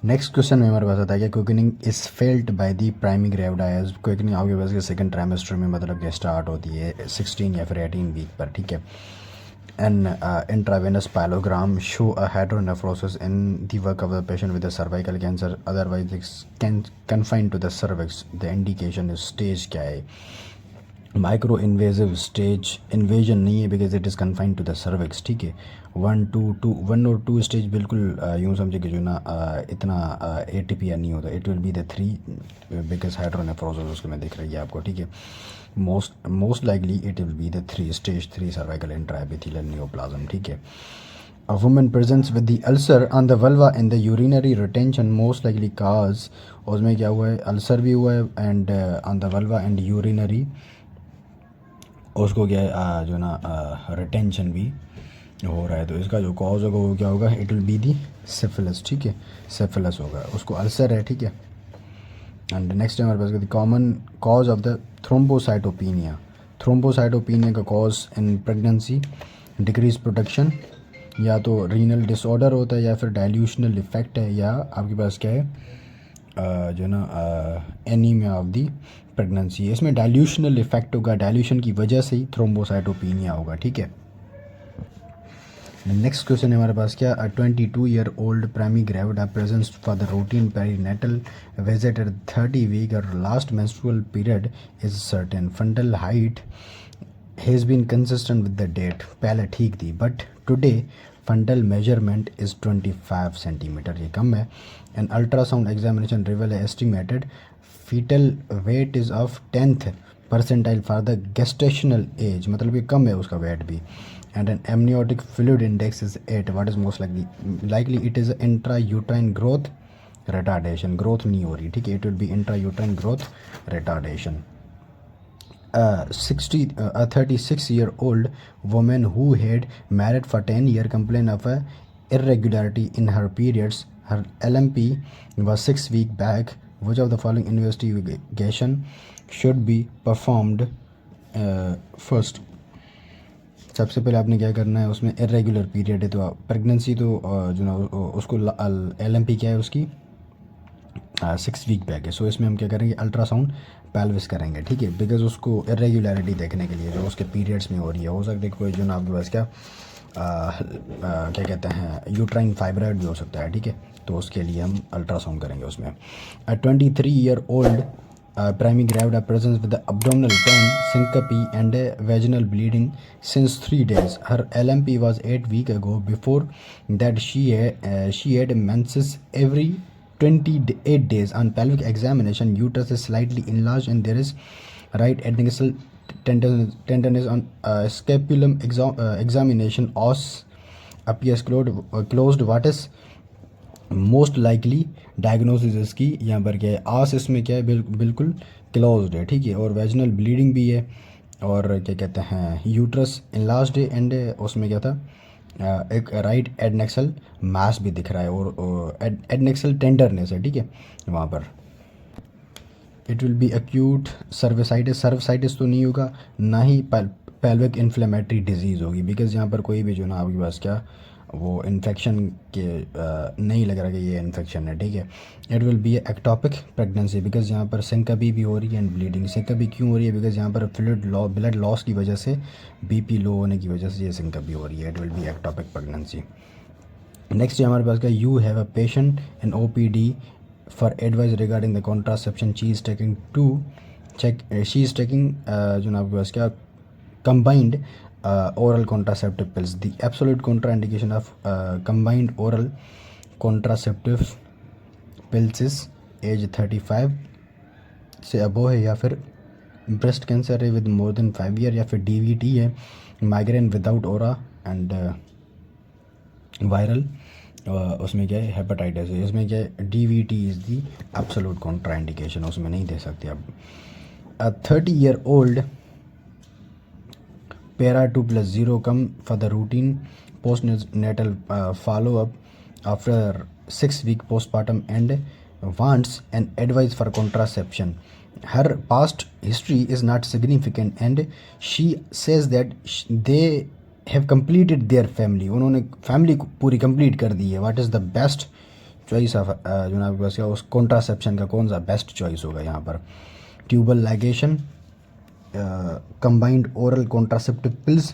Next question में हमारे पास आता है कि quickening is felt by the primary gravidas. Quickening आपके पास के सेकंड ट्राइमेस्टर में मतलब कि स्टार्ट होती है 16 या फिर 18 वीक पर, ठीक है। An intravenous pyelogram show a hydronephrosis in the work of the patient with cervical cancer, otherwise can confined to the cervix. The indication stage क्या है? माइक्रो इन्वेजिव स्टेज इन्वेजन नहीं है because it is confined to the cervix, ठीक है। 1 और 2 stage बिल्कुल यूँ समझे कि जो ना इतना एटीपीआर नहीं होता। It will be the 3 because hydronephrosis उसके में दिख रही है आपको, ठीक है। Most likely it will be the 3 cervical intraepithelial neoplasm, ठीक है। A woman presents with the ulcer on the vulva in the urinary retention most likely cause, उसमें क्या हुआ है, अल्सर भी हुआ है and on the vulva and urinary उसको क्या है जो ना रिटेंशन भी हो रहा है। तो इसका जो कॉज होगा वो क्या होगा? It will be the syphilis, ठीक है। सिफिलिस होगा, उसको अल्सर है, ठीक है। एंड नेक्स्ट हमारे पास common cause of the thrombocytopenia. Thrombocytopenia का cause in pregnancy decrease protection, या तो रीनल डिसऑर्डर होता है या फिर डाइल्यूशनल इफेक्ट है, या आपके पास क्या है जो ना एनीमिया ऑफ दी प्रेगनेंसी। इसमें डाइल्यूशनल इफेक्ट होगा, डाइल्यूशन की वजह से ही थ्रोम्बोसाइटोपिनिया होगा, ठीक है। नेक्स्ट क्वेश्चन है हमारे पास क्या? 22-year-old primary gravid presents for the routine perinatal visit at 30 week और last menstrual period is certain, fundal height has been consistent with the date. पहले ठीक थी but today fundal measurement is 25 centimetre, ये कम है। And ultrasound examination reveal estimated fetal weight is of 10th percentile for the gestational age, मतलब ये कम है उसका वेट भी। And an amniotic fluid index is 8। What is most likely it is intra uterine growth retardation, growth नहीं हो रही, ठीक है। It will B intra uterine growth retardation. A 36-year-old woman who had married for 10 years complained of a irregularity in her periods. Her LMP was 6 weeks back. Which of the following investigation should be performed first? सबसे पहले आपने क्या करना है, उसमें irregular period है तो pregnancy तो जो ना उसको LMP क्या है उसकी 6 वीक बैक है। सो इसमें हम क्या करेंगे, अल्ट्रासाउंड पेल्विस करेंगे, ठीक है। बिकॉज उसको इरेगुलरिटी देखने के लिए जो उसके पीरियड्स में हो रही है, हो सकता है कोई जो ना आपके पास क्या क्या कहते हैं यूट्राइन फाइब्रॉइड भी हो सकता है, ठीक है। तो उसके लिए हम अल्ट्रासाउंड करेंगे उसमें। 23-year-old primary gravid presents with the abdominal pain, syncope and vaginal bleeding since 3 days. Her LMP was 8 weeks ago. Before that she had menses every 28 days. On pelvic examination, uterus is slightly enlarged and there is right adnexal tenderness. On scapulum examination, os appears closed. What is most likely diagnosis इसकी यहाँ पर क्या है, आस इसमें क्या है बिल्कुल closed है, ठीक है। और वेजिनल ब्लीडिंग भी है और क्या कहते हैं यूट्रस इनलार्ज्ड है एंड उसमें क्या था एक राइट एडनेक्सल मास भी दिख रहा है और एडनेक्सल टेंडरनेस है, ठीक है वहाँ पर। It will B acute cervicitis, cervicitis तो नहीं होगा, ना ही पेल्विक इन्फ्लेमेटरी डिजीज़ होगी बिकॉज यहाँ पर कोई भी जो ना आपके पास क्या वो इन्फेक्शन के नहीं लग रहा कि ये इन्फेक्शन है, ठीक है। It will B ectopic pregnancy because यहाँ पर सिंकपी भी हो रही है एंड ब्लीडिंग। सिंकपी क्यों हो रही है? बिकॉज यहाँ पर ब्लड लॉस की वजह से, बीपी लो होने की वजह से ये सिंकपी हो रही है। It will B ectopic pregnancy. Next हमारे पास का you have a patient in OPD for advice regarding the contraception. She is taking जो ना आपके पास क्या combined oral contraceptive pills. The absolute contraindication of combined oral contraceptive pills is age 35 से अबो है, या फिर ब्रेस्ट कैंसर है विद मोर देन 5 ईयर, या फिर DVT है, migraine without aura and viral उसमें क्या है हेपेटाइटिस है। इसमें क्या है DVT is the absolute contraindication, उसमें नहीं दे सकते आप। 30-year-old para 2+0 come for the routine postnatal follow-up after 6 week postpartum and wants an advice for contraception. Her past history is not significant and she says that they have completed their family. उन्होंने family पूरी complete कर दी है. What is the best choice of जो ना आपके पास क्या उस कॉन्ट्रासेप्शन का कौन सा बेस्ट चॉइस होगा यहाँ पर, tubal ligation, combined oral contraceptive pills,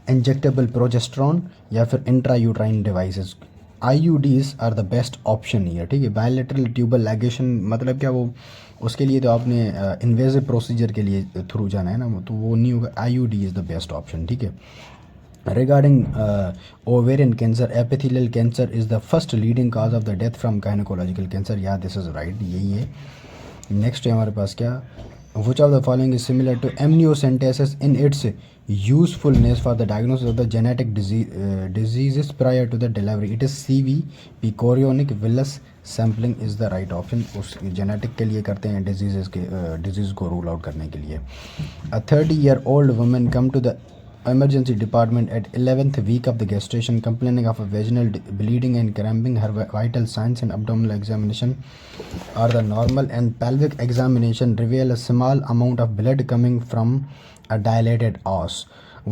injectable progesterone, या फिर intrauterine devices. IUDs are the best option here, ठीक है। बायलेटरल ट्यूबल लाइगेशन मतलब क्या, वो उसके लिए तो आपने इन्वेजिव प्रोसीजर के लिए थ्रू जाना है ना, तो वो नहीं होगा। IUD is the best option, ठीक है। Regarding ovarian cancer, epithelial cancer is the first leading cause of the death from gynecological cancer. Yeah, this is right, यही है। नेक्स्ट है हमारे पास क्या, which of the following is similar to amniocentesis in its usefulness for the diagnosis of the genetic diseases prior to the delivery? It is CV, P chorionic villus sampling is the right option। उस genetic के लिए करते हैं disease को rule out करने के लिए। A 30-year-old woman come to the emergency department at 11th week of the gestation complaining of a vaginal bleeding and cramping. Her vital signs and abdominal examination are the normal, and pelvic examination reveal a small amount of blood coming from a dilated os.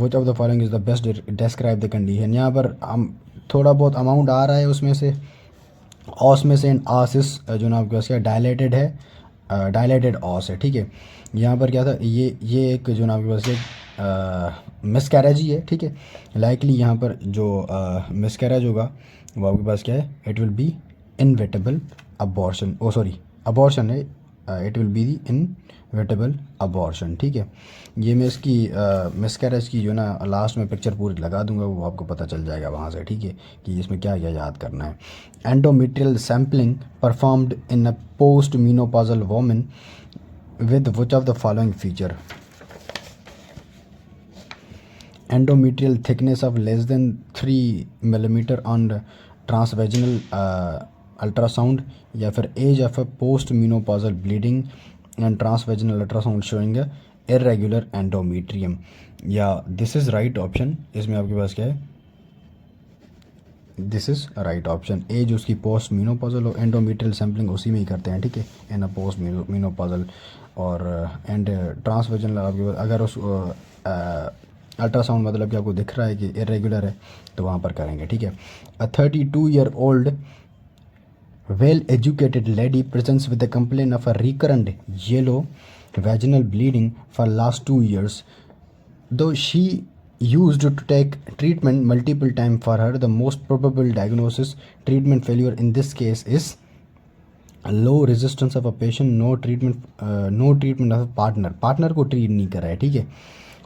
Which of the following is the best describe the condition? यहाँ पर हम थोड़ा बहुत amount आ रहा है उसमें से, ऑस में से, एंड आसिस जो ना आपके पास क्या डायलेटेड है, डायलेटेड ऑस है, ठीक है। यहाँ पर क्या था, ये एक जो ना आपके पास एक मिसकैरेज ही है, ठीक है। लाइकली यहाँ पर जो मिसकैरेज होगा वो आपके पास क्या है, it will be inevitable abortion, oh sorry abortion है, it will be the inevitable abortion, ठीक है। ये मैं इसकी मिसकैरेज की जो ना लास्ट में पिक्चर पूरी लगा दूंगा, वो आपको पता चल जाएगा वहाँ से, ठीक है, कि इसमें क्या क्या याद करना है। Endometrial sampling performed in a post menopausal women with which of the following feature? Endometrial thickness of less than 3 millimeter on transvaginal ultrasound, या फिर age of a post menopausal bleeding and transvaginal ultrasound showing a irregular endometrium। या this is right option, इसमें आपके पास क्या है, this is right option. As उसकी postmenopausal हो, एंडोमेट्रियल सैम्पलिंग उसी में ही करते हैं, ठीक है, इन अ पोस्ट मीनोपॉजल, और एंड ट्रांसवेजनल आपके अगर उस अल्ट्रासाउंड मतलब कि आपको दिख रहा है कि इरेगुलर है तो वहाँ पर करेंगे, ठीक है। अ 32-year-old well educated lady presents with a complaint of a recurrent yellow vaginal bleeding for last 2 years. Though she used to take treatment multiple times, for her the most probable diagnosis treatment failure in this case is low resistance of a patient, no treatment of a partner को treat नहीं कर रहा है, ठीक है।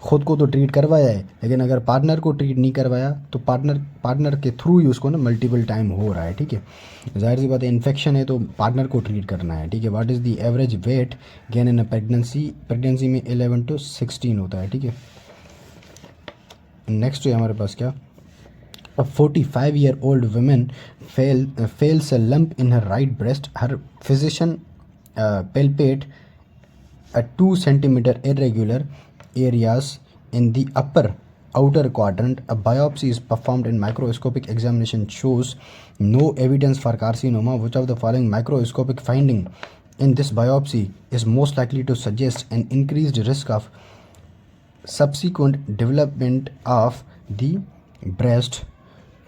खुद को तो ट्रीट करवाया है, लेकिन अगर पार्टनर को ट्रीट नहीं करवाया तो पार्टनर के थ्रू ही उसको ना मल्टीपल टाइम हो रहा है, ठीक है। जाहिर सी बात है, इन्फेक्शन है तो पार्टनर को ट्रीट करना है, ठीक है। What is the average weight gain in a pregnancy में 11 to 16 होता है, ठीक है। नेक्स्ट है हमारे पास क्या, a 45-year-old woman fails a lump in her right breast. Her physician palpate a 2 centimeter irregular areas in the upper outer quadrant. A biopsy is performed and microscopic examination shows no evidence for carcinoma. Which of the following microscopic finding in this biopsy is most likely to suggest an increased risk of subsequent development of the breast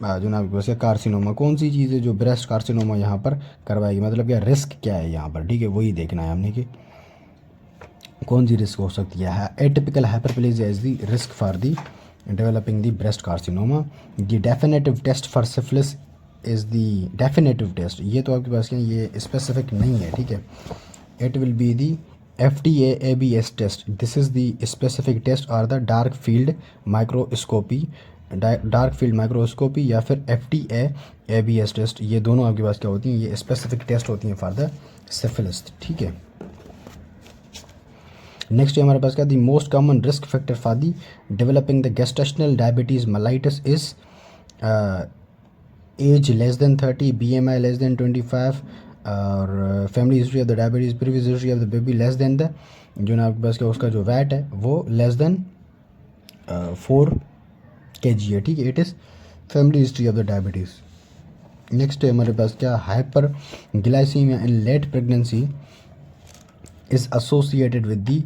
जो ना वैसे carcinoma? कौन सी चीज़ है जो breast carcinoma यहाँ पर करवाएगी, मतलब क्या रिस्क क्या है यहाँ पर, ठीक है, वही देखना है हमने कि कौन सी रिस्क हो सकती है। Atypical hyperplasia is the risk for the developing the breast carcinoma. The definitive test for syphilis is the definitive test, ये तो आपके पास क्या, ये स्पेसिफिक नहीं है, ठीक है। It will be the FDA ABS test. This is the specific test or the dark field microscopy, या फिर FDA ABS टेस्ट, ये दोनों आपके पास क्या होती हैं, ये स्पेसिफिक टेस्ट होती हैं फॉर द सिफिलिस, ठीक है। नेक्स्ट है हमारे पास क्या, the most common risk factor for the developing the gestational diabetes mellitus is age less than 30, BMI less than 25, और family history of the diabetes, previous history of the baby less than the जो ना आपके पास क्या उसका जो VAT है वो लेस देन 4 kg है, ठीक है। It is family history of the diabetes. Next है हमारे पास क्या, hyperglycaemia in late pregnancy is associated with the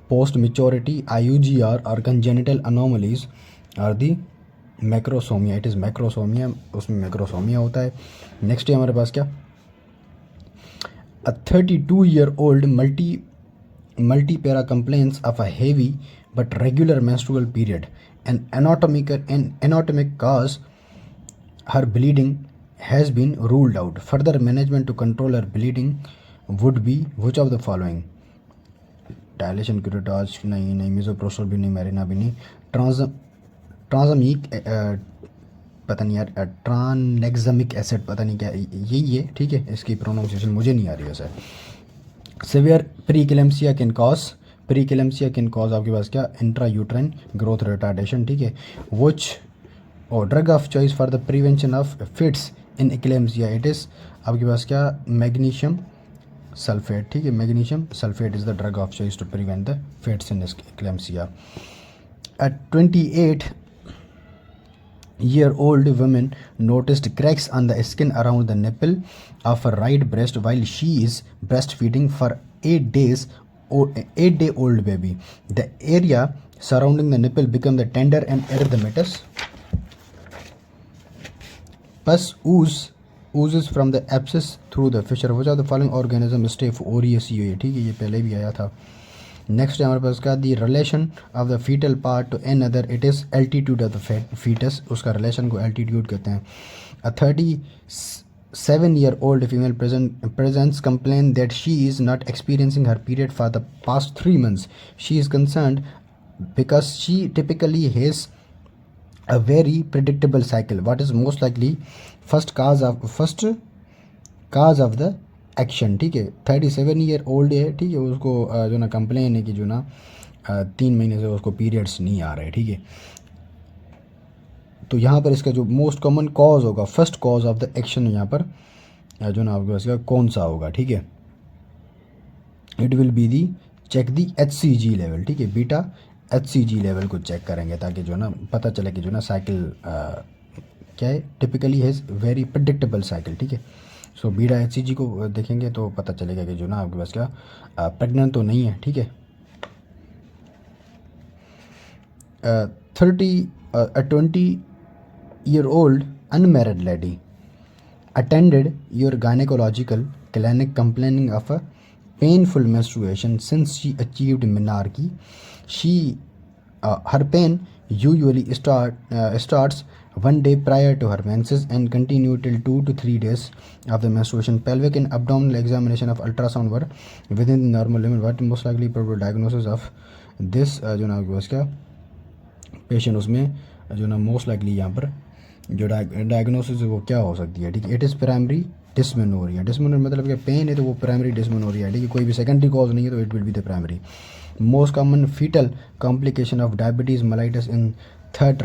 post maturity IUGR और कंजेनिटल अनोमलीज और the macrosomia. It is macrosomia, उसमें मैक्रोसोमिया होता है। नेक्स्ट है हमारे पास क्या, A 32-year-old multi-para complains of a heavy but regular menstrual period. An anatomic cause, her bleeding, has been ruled out. Further management to control her bleeding would be which of the following? Dilation curettage नहीं, नहीं misoprostol भी नहीं, Marina भी नहीं, ट्रांसमिक पता नहीं यार, ट्रानएग्जामिक acid पता नहीं क्या यही है, ठीक है, इसकी प्रोनाउंसिएशन मुझे नहीं आ रही है sir. Severe pre-eclampsia can cause आपके पास क्या, इंट्रा यूट्राइन ग्रोथ रिटार्डेशन, ठीक है। विच और drug of choice for the prevention of fits in eclampsia, it is आपके पास क्या, मैग्नीशियम सल्फेट, ठीक है, magnesium sulphate is the drug of choice to prevent the fits in eclampsia. At 28-year-old woman noticed cracks on the skin around the nipple of her right breast while she is breastfeeding for 8-day-old baby. The area surrounding the nipple become the tender and erythematous. Pus oozes from the abscess through the fissure. Which of the following organism stay Oriaceae, ठीक है, ये पहले भी आया था। Next है हमारे पास का the relation of the fetal part to an other, it is altitude of the fetus, उसका रिलेशन को एल्टीट्यूड कहते हैं। A 37-year-old female presents complaint that she is not experiencing her period for the past 3 months. She is concerned because she typically has a very predictable cycle. What is most likely first cause of the action, ठीक है। 37-year-old है, ठीक है, उसको जो ना complain है कि जो ना 3 महीने से उसको पीरियड्स नहीं आ रहे, ठीक है। तो यहाँ पर इसका जो मोस्ट कॉमन कॉज होगा, first cause of the action यहाँ पर जो ना आपके पास का कौन सा होगा, ठीक है, it will be the check the HCG level, ठीक है, बीटा HCG लेवल को चेक करेंगे ताकि जो ना पता चले कि जो ना साइकिल क्या है, typically has very predictable cycle, ठीक है। सो बीटा HCG को देखेंगे तो पता चलेगा कि जो ना आपके पास क्या प्रेग्नेंट तो नहीं है, ठीक है। 20-year-old unmarried lady attended your gynecological clinic complaining of a painful menstruation since she achieved menarche. Her pain usually starts 1 day prior to her menses and continue till 2 to 3 days of the menstruation. Pelvic and abdominal examination of ultrasound were within the normal limit. What most likely probable diagnosis of this जो ना आपके पास क्या patient, उसमें जो ना most likely यहाँ पर जो डायग्नोसिस है वो क्या हो सकती है, ठीक है, it is primary dysmenorrhoea. Dysmenorrhoea मतलब क्या पेन है तो वो प्राइमरी डिस्मेनोरिया है, ठीक है, कोई भी सेकेंडरी कॉज नहीं है तो it will be the primary. Most common foetal complication of diabetes mellitus in third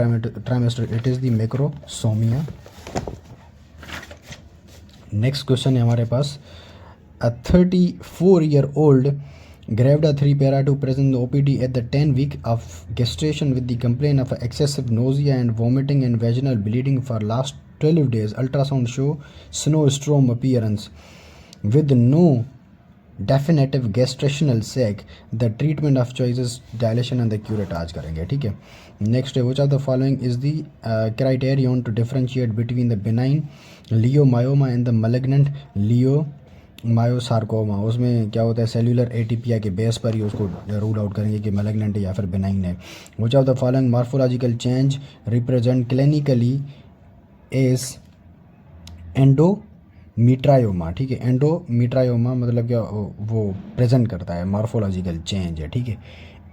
trimester, it is the macrosomia. Next question है हमारे पास, अ 34-year-old Gravida 3 para to present the OPD at the 10 week of gestation with the complaint of excessive nausea and vomiting and vaginal bleeding for last 12 days. Ultrasound show snowstorm appearance with no definitive gestational sac. The treatment of choice is dilation and the curettage करेंगे, ठीक है। Next है which of the following is the criterion to differentiate between the benign leiomyoma and the malignant मायोसार्कोमा, उसमें क्या होता है, cellular एटीपिया के base पर ही उसको रूल आउट करेंगे कि मैलिग्नेंट है या फिर बेनाइन है। Which of the following morphological change represent clinically as endometrioma, ठीक है, एंडोमीट्रायोमा मतलब क्या वो प्रेजेंट करता है मॉर्फोलॉजिकल चेंज है, ठीक है,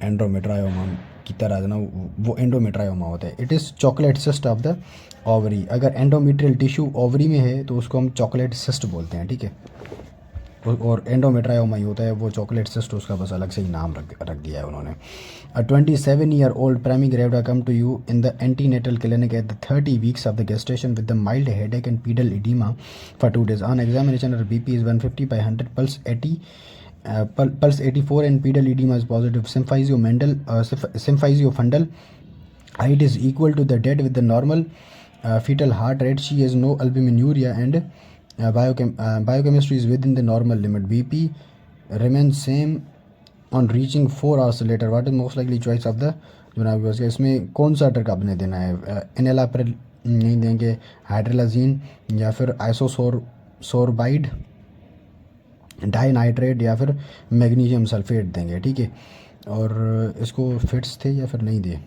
एंडोमेट्रायोमा की तरह जो ना वो एंडोमेट्रायोमा होता है। It is chocolate cyst of the ovary. अगर एंडोमेट्रियल टिश्यू ओवरी में है तो उसको हम चॉकलेट सिस्ट बोलते हैं, ठीक है, और एंडोमेट्रायोमा ही होता है वो चॉकलेट सिस्ट, उसका बस अलग से ही नाम रख दिया है उन्होंने। अ 27-year-old primary gravida come to you in the antenatal clinic at the 30 weeks of the gestation with the mild headache and pedal edema for 2 days. On examination, her BP is 150/100, pulse 84 and pedal edema is positive. Symphysiofundal height is equal to the dead with the normal fetal heart rate. She has no albuminuria and biochemistry is within the normal limit. BP remains same on reaching 4 hours later. What is most likely choice of the जो ना आपके पास इसमें कौन सा drug आपने देना है, एनेलाप्रिल नहीं देंगे, हाइड्रोलाजीन या फिर आइसोसोरबाइड डाई नाइट्रेट या फिर मैग्नीशियम सल्फेट देंगे, ठीक है। और इसको फिट्स थे या फिर नहीं दे,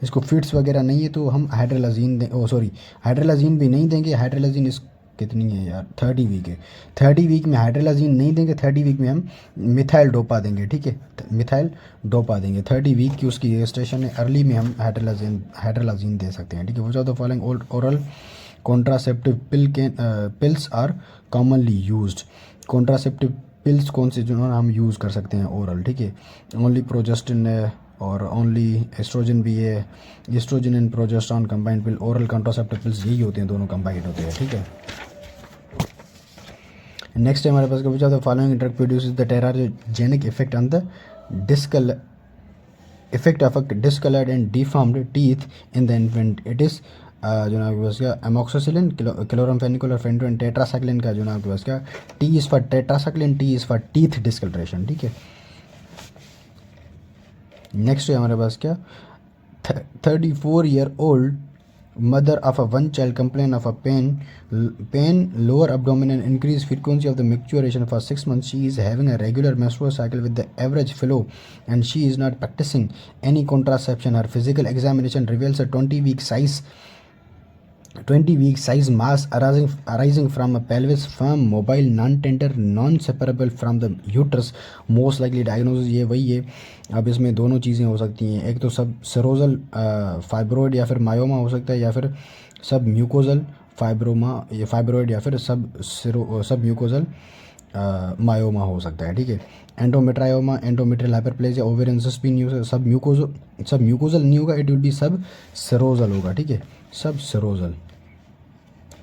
इसको फिट्स वगैरह नहीं है तो हम हाइड्रोलाजीन दें, ओ सॉरी हाइड्रोलाजीन भी नहीं देंगे। हाइड्रोलाजीन इस कितनी है यार, 30 वीक है। 30 वीक में हाइड्रोलाजीन नहीं देंगे, 30 वीक में हम मिथाइल डोपा देंगे, ठीक है। मिथाइल डोपा देंगे। 30 वीक की उसकी gestation है, अर्ली में हम हाइड्रोलाजीन दे सकते हैं, ठीक है। Which of the following oral contraceptive pills are commonly used. Contraceptive pills कौन से जो हम यूज़ कर सकते हैं ओरल, ठीक है। ओनली प्रोजेस्टिन है और ओनली एस्ट्रोजन भी है। Oestrogen and progesterone combined pill, oral contraceptive pills यही होते हैं, दोनों कंबाइंड होते हैं, ठीक है। नेक्स्ट है हमारे पास which of the following drug produces the teratogenic effect on the discolored and deformed teeth in the infant. It is जो ना आपके पास क्या एमोक्सिसिलिन, क्लोरामफेनिकोल और फेंटोन टेट्रासाइक्लिन का जो ना आपके पास क्या T is for tetracycline, T is for teeth discoloration, ठीक है। नेक्स्ट है हमारे पास क्या 34-year-old mother of a one child complain of a pain lower abdomen and increased frequency of the micturition for 6 months. She is having a regular menstrual cycle with the average flow and she is not practicing any contraception. Her physical examination reveals a 20-week size mass arising from a pelvis, firm, mobile, non-tender, non-separable from the uterus. Most likely diagnosis ये वही है। अब इसमें दोनों चीज़ें हो सकती हैं, एक तो सब सेरोजल फाइब्रोइड या फिर मायोमा हो सकता है, या फिर सब म्यूकोजल फाइब्रोइड या फिर सब म्यूकोजल मायोमा हो सकता है, ठीक है। एंडोमेट्रायोमा, एंडोमेट्रियल हाइपरप्लेजिया, ओवेरियन सिस्पिन, सब म्यूकोजल नहीं होगा, इट विल बी सब सेरोजल होगा, ठीक है, सब सेरोजल।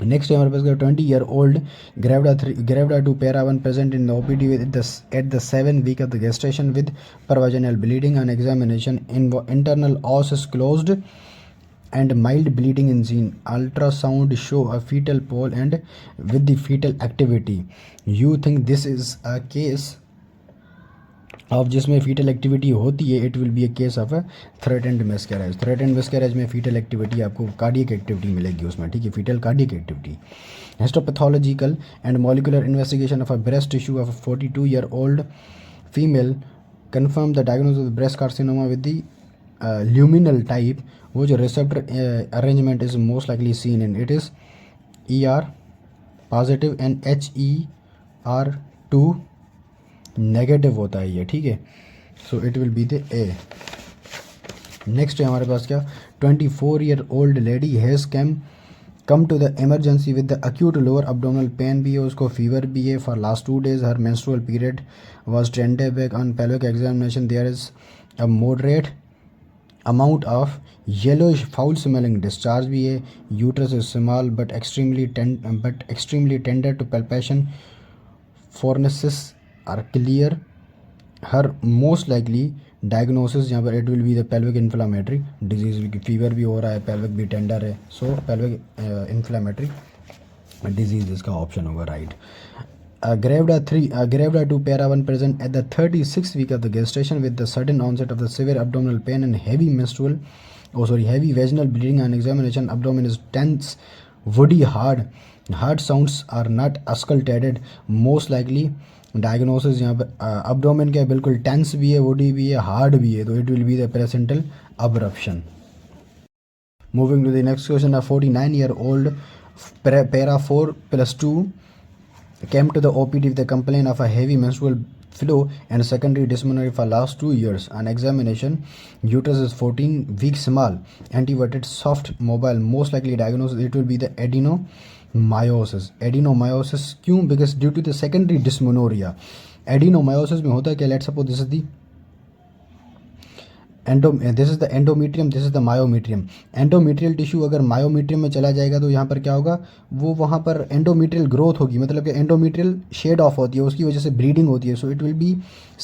नेक्स्ट है हमारे पास 20-year-old gravida 2 para 1 present in the OPD at the 7 week of the gestation with pervaginal bleeding. On examination internal os is closed and mild bleeding in seen. Ultrasound show a fetal pole and with the fetal activity. You think this is a case अब जिसमें fetal activity होती है, it will be a case of a threatened miscarriage. Threatened miscarriage में fetal activity आपको cardiac activity मिलेगी उसमें, ठीक है, fetal cardiac activity. Histopathological and molecular investigation of a breast tissue of a 42-year-old female confirm the diagnosis of breast carcinoma with the luminal type, which receptor arrangement is most likely seen in. It is ER positive and HER2 negative होता है ये, ठीक है। So it will be the A. Next है हमारे पास क्या 24-year-old lady has come to the emergency with the acute lower abdominal pain भी है, उसको फीवर भी है for last 2 days. Her menstrual period was 10 days back. On pelvic examination there is a moderate amount of yellowish foul smelling discharge भी है. Uterus is small but extremely tender to palpation. Fornices are clear. Her most likely diagnosis यहाँ पर it will be the pelvic inflammatory disease. Fever भी हो रहा है, pelvic भी tender है, so pelvic inflammatory disease इसका ऑप्शन होगा, right. Gravida 2 para 1 present at the 36th week of the gestation with the sudden onset of the severe abdominal pain and heavy vaginal bleeding. On examination abdomen is tense, woody, hard sounds are not auscultated. Most likely diagnosis यहाँ पर abdomen का बिल्कुल tense भी है, woody भी है, hard भी है, तो it will be the placental abruption. Moving to the next question, a 49-year-old para 4+2 came to the OPD with a complaint of a heavy menstrual flow and secondary dysmenorrhea for last 2 years. On examination, uterus is 14 weeks small, anteverted, soft, mobile. Most likely diagnosis it will be the adenomyosis. क्यों? Because due to the secondary dysmenorrhea. Adenomyosis में होता है क्या? Let's suppose this is the endometrium, this is the myometrium. Endometrial tissue अगर myometrium में चला जाएगा तो यहाँ पर क्या होगा, वो वहाँ पर एंडोमेट्रियल ग्रोथ होगी, मतलब कि एंडोमेट्रियल शेड ऑफ होती है, उसकी वजह से ब्लीडिंग होती है. So it will be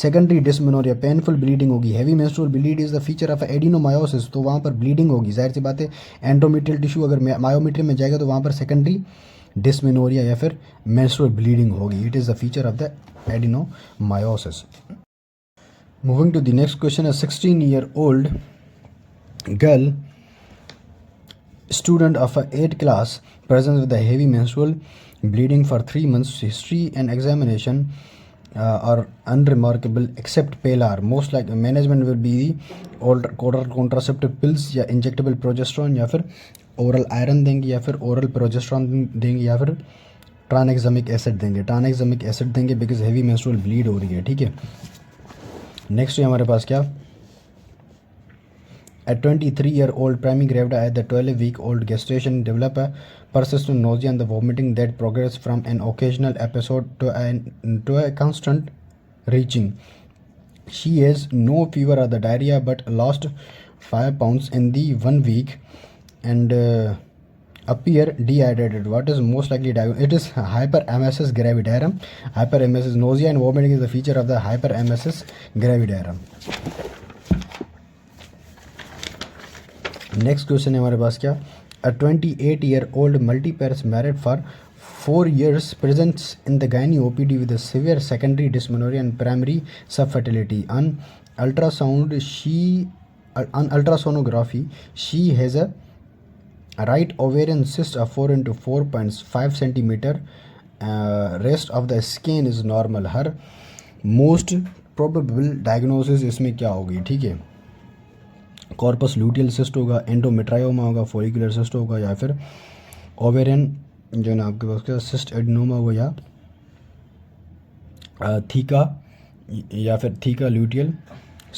secondary dysmenorrhea, painful bleeding होगी. Heavy menstrual bleed is the feature of adenomyosis, तो वहाँ पर ब्लीडिंग होगी. जाहिर सी बात है, एंडोमेट्रियल टिश्यू अगर मायोमेट्रियम में जाएगा तो वहाँ पर सेकेंडरी डिस्मेनोरिया या फिर मेंस्ट्रुअल ब्लीडिंग होगी. It is the feature of the adenomyosis. Moving to the next question, a 16-year-old girl, student of a 8th class, presents with a heavy menstrual bleeding for 3 months, history and examination are unremarkable except pale. Most like management will be oral contraceptive pills या injectable progesterone या फिर oral iron देंगे या फिर oral progesterone देंगे या फिर ट्रानएक्सामिक acid देंगे। ट्रानएक्सामिक एसिड देंगे बिकॉज हेवी मेंस्ट्रुअल ब्लीड हो रही है, ठीक है। नेक्स्ट है हमारे पास क्या, At 23-year-old Premi Gravda at the 12-week-old gestation develop a persistent nausea and the vomiting that progress from an occasional episode to a constant reaching. She has no fever or the diarrhea but lost 5 pounds in the 1 week and appear dehydrated. What is most likely diagnosed? It is hyperemesis gravidarum. Hyperemesis nausea and vomiting is the feature of the hyperemesis gravidarum. Next question है हमारे पास क्या, अ 28-year-old multi-parents married for 4 years presents in the gynae OPD with a severe secondary dysmenorrhea and primary subfertility. On ultrasonography she has a right ovarian cyst of 4 into 4.5 centimeter. Rest of the skin is normal. Her most probable diagnosis इसमें क्या होगी, ठीक है, corpus luteal cyst होगा, एंडोमेट्रायोमा होगा, follicular cyst होगा या फिर ओवेरियन जो है ना आपके पास क्या सिस्ट एडिनोमा होगा या थीका या फिर थीका लूटियल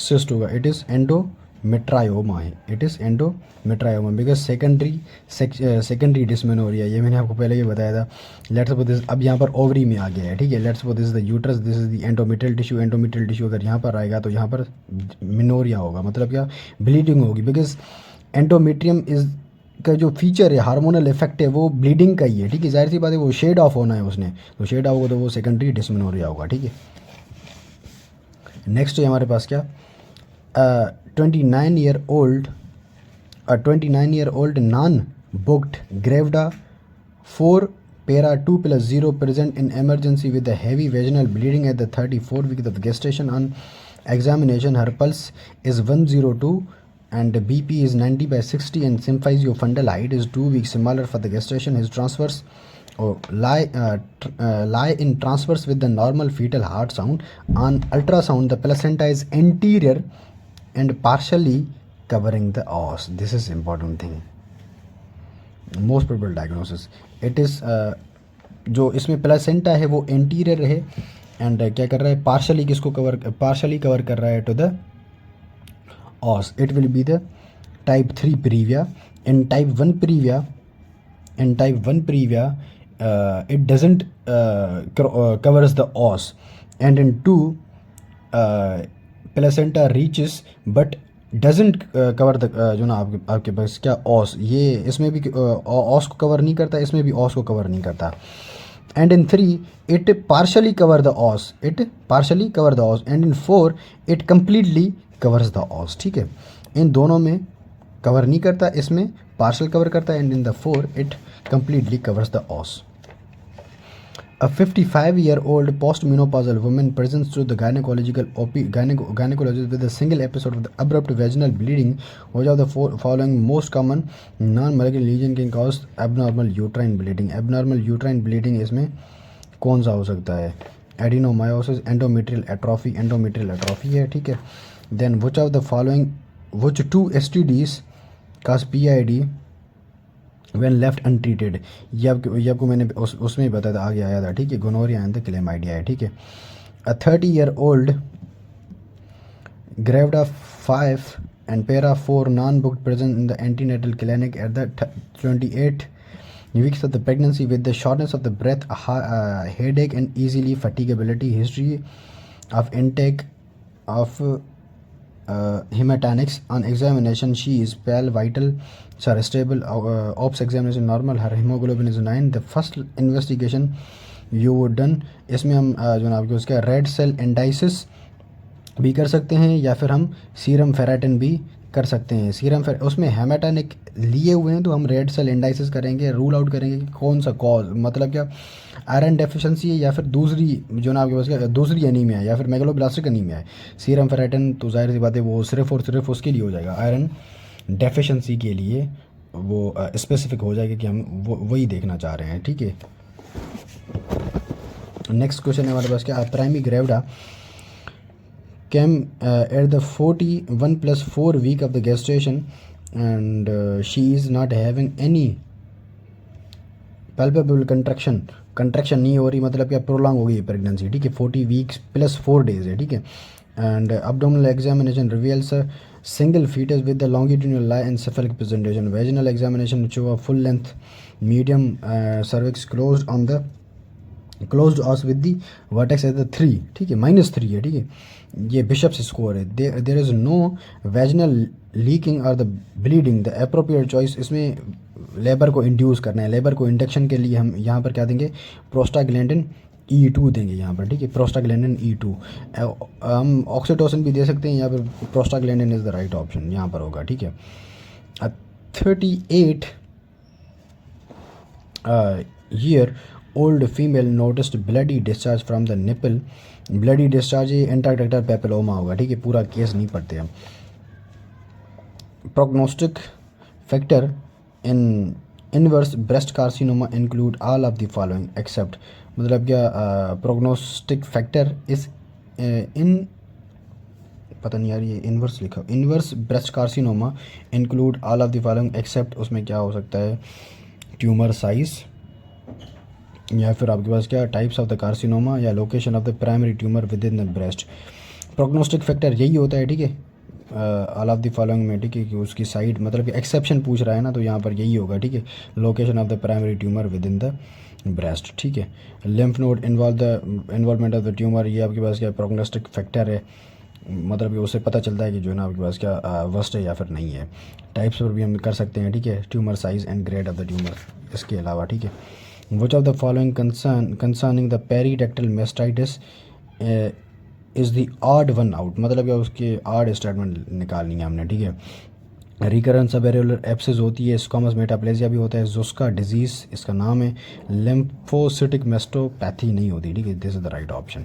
सिस्ट होगा। इट इज़ एंडोमेट्रायोमा है, it is endometrioma because secondary dysmenorrhea, ये मैंने आपको पहले ही बताया था। लेट्स सपोज दिस अब यहाँ पर ओवरी में आ गया है, ठीक है। Let's suppose this is the uterus, this is the endometrial tissue. Endometrial tissue अगर यहाँ पर आएगा तो यहाँ पर मिनोरिया होगा, मतलब क्या ब्लीडिंग होगी बिकॉज एंडोमेट्रियम इज का जो फीचर है हार्मोनल इफेक्ट है वो ब्लीडिंग का ही है, ठीक है। जाहिर सी बात है वो शेड ऑफ होना है उसने, तो शेड ऑफ होगा तो वो सेकेंडरी डिस्मेनोरिया होगा, ठीक है। नेक्स्ट है हमारे पास क्या, 29-year-old non-booked Gravda 4 para 2+0 present in emergency with a heavy vaginal bleeding at the 34 weeks of gestation. On examination her pulse is 102 and BP is 90/60 and symphysiofundal height is 2 weeks smaller for the gestation. His transverse lie in transverse with the normal fetal heart sound. On ultrasound the placenta is anterior and partially covering the os. This is important thing. Most probable diagnosis. It is जो इसमें placenta है वो anterior है and क्या कर रहा है, partially किसको कवर कर रहा है to the os. It will be the type 3 previa. In type 1 previa it doesn't covers the os, and in 2 placenta reaches but doesn't cover the जो ना आपके पास क्या os, ये इसमें भी os को कवर नहीं करता, इसमें भी os को कवर नहीं करता। And in 3 it partially cover the os, and in 4 it completely covers the os, ठीक है। इन दोनों में कवर नहीं करता, इसमें पार्शल कवर करता है, and in the 4 it completely covers the os. A 55-year-old postmenopausal woman presents to the gynecologist with a single episode of the abrupt vaginal bleeding. Which of the following most common non-malignant lesion can cause abnormal uterine bleeding? Abnormal uterine bleeding इसमें कौन सा हो सकता है, adenomyosis, endometrial atrophy है, ठीक है। Then which of the following, which 2 STDs cause PID when left untreated? ये आपको मैंने उसमें ही बताया था, आगे आया था, ठीक है। गोनोरिया एंड क्लेमाइडिया है, ठीक है। अ 30-year-old Gravda 5 and para 4 non-booked present in the antenatal clinic at the 28 weeks of the pregnancy with the shortness of the breath, headache and easily fatigability. History of intake of hematinics. On examination she is pale, vitals are stable, ops examination normal, her hemoglobin is 9. The first investigation you would done, इसमें हम जो ना आपके उसका red cell indices भी कर सकते हैं या फिर हम सीरम फेराटिन भी कर सकते हैं। सीरम उसमें हेमाटानिक लिए हुए हैं तो हम रेड सेल इंडाइसिस करेंगे, रूल आउट करेंगे कि कौन सा कॉज, मतलब क्या आयरन डेफिशिएंसी है या फिर दूसरी जो ना आपके पास क्या दूसरी एनीमिया है या फिर मेगलोब्लास्टिक एनीमिया है। सीरम फेराटिन तो जाहिर सी बात है वो सिर्फ और सिर्फ उसके लिए हो जाएगा, आयरन डेफिशिएंसी के लिए वो स्पेसिफिक हो जाएगा कि हम वही देखना चाह रहे हैं, ठीक है। नेक्स्ट क्वेश्चन है हमारे पास क्या, primi gravida came at the 41 plus 4 week of the gestation and she is not having any palpable contraction नहीं हो रही, मतलब क्या प्रोलॉन्ग हो गई प्रेगनेंसी, ठीक है, 40 वीक्स प्लस 4 डेज है, ठीक है। And abdominal examination reveals a single fetus with the longitudinal lie-encephalic presentation. Vaginal examination show a full length medium cervix closed os with the vertex at the 3, ठीक है, -3 है, ठीक है, ये बिशप्स स्कोर है। There is no vaginal leaking और the bleeding, the appropriate choice, इसमें labour को इंड्यूस करना है, लेबर को इंडक्शन के लिए हम यहाँ पर क्या देंगे, प्रोस्टाग्लैंडिन E2 देंगे यहाँ पर, ठीक है, प्रोस्टाग्लैंडिन E2। हम ऑक्सीटोसिन भी दे सकते हैं, यहाँ पर prostaglandin is the right option यहाँ पर होगा, ठीक है। 38 year old female noticed bloody discharge from the nipple. Bloody discharge ये इंट्राडेक्टल पेपिलोमा होगा, ठीक है, पूरा केस नहीं पढ़ते हम। Prognostic factor in inverse breast carcinoma include all of the following except, मतलब क्या प्रोग्नोस्टिक फैक्टर इस इन पता नहीं यार ये इनवर्स लिखा, inverse breast carcinoma include all of the following except, उसमें क्या हो सकता है, ट्यूमर साइज, या फिर आपके पास क्या टाइप्स ऑफ द कार्सिनोमा, या location of the primary tumour with in the breast. Prognostic factor यही होता है, ठीक है, ऑल ऑफ द फॉलोइंग में, ठीक है, कि उसकी साइड, मतलब कि एक्सेप्शन पूछ रहा है ना, तो यहाँ पर यही होगा, ठीक है, location of the primary tumour with in the breast, ठीक है। Lymph node involvement of the tumour, ये आपके पास क्या प्रोग्नोस्टिक फैक्टर है, मतलब कि उससे पता चलता है कि जो है ना आपके पास क्या वर्स्ट है या फिर नहीं है। टाइप्स पर भी हम कर सकते हैं, ठीक है, tumour size and grade of the tumour, इसके अलावा, ठीक है। Which of the following concerning the peridactyl mastitis is the odd one out, मतलब क्या उसके odd स्टेटमेंट निकालनी है हमने, ठीक है। रिकरेंस सब एरेलर एप्सिस होती है, स्क्वामस मेटाप्लेजिया भी होता है, जोस्का डिजीज़ इसका नाम है, लिम्फोसिटिक मेस्टोपैथी नहीं होती, ठीक है, this is the right option.